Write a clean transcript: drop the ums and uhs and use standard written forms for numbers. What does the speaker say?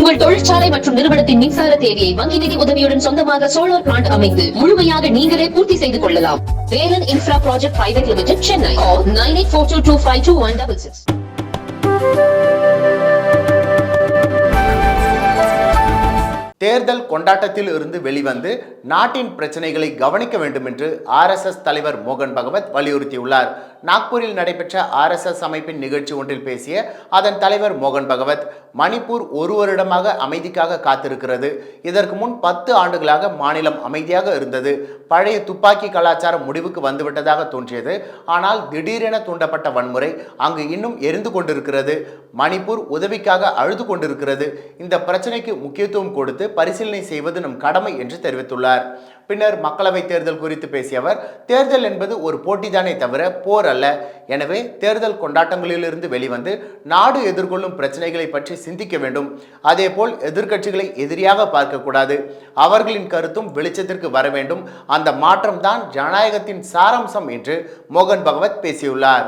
உங்கள் தொழிற்சாலை மற்றும் நிறுவனத்தின் மின்சார தேவையை வங்கி நிதி உதவியுடன் சொந்தமாக சோலார் பிளான்ட் அமைத்து முழுமையாக நீங்களே பூர்த்தி செய்து கொள்ளலாம். Velan infra project private limited, Chennai. 9842252166. தேர்தல் கொண்டாட்டத்தில் இருந்து வெளிவந்து நாட்டின் பிரச்சனைகளை கவனிக்க வேண்டும் என்று RSS தலைவர் மோகன் பகவத் வலியுறுத்தியுள்ளார். நாக்பூரில் நடைபெற்ற RSS அமைப்பின் நிகழ்ச்சி ஒன்றில் பேசிய அதன் தலைவர் மோகன் பகவத், மணிப்பூர் ஒரு வருடமாக அமைதிக்காக காத்திருக்கிறது. இதற்கு முன் 10 ஆண்டுகளாக மாநிலம் அமைதியாக இருந்தது. பழைய துப்பாக்கி கலாச்சாரம் முடிவுக்கு வந்துவிட்டதாக தோன்றியது. ஆனால் திடீரென தூண்டப்பட்ட வன்முறை அங்கு இன்னும் எரிந்து கொண்டிருக்கிறது. மணிப்பூர் உதவிக்காக அழுது கொண்டிருக்கிறது. இந்த பிரச்சனைக்கு முக்கியத்துவம் கொடுத்து பரிசீலனை செய்வது நம் கடமை என்று தெரிவித்துள்ளார். பின்னர் மக்களவை தேர்தல் குறித்து பேசிய அவர், தேர்தல் என்பது ஒரு போட்டிதானே தவிர போர் அல்ல. எனவே தேர்தல் கொண்டாட்டங்களிலிருந்து வெளிவந்து நாடு எதிர்கொள்ளும் பிரச்சனைகளை பற்றி சிந்திக்க வேண்டும். அதேபோல் எதிர்க்கட்சிகளை எதிரியாக பார்க்கக்கூடாது. அவர்களின் கருத்தும் வெளிச்சத்திற்கு வர வேண்டும். அந்த மாற்றம்தான் ஜனநாயகத்தின் சாராம்சம் என்று மோகன் பகவத் பேசியுள்ளார்.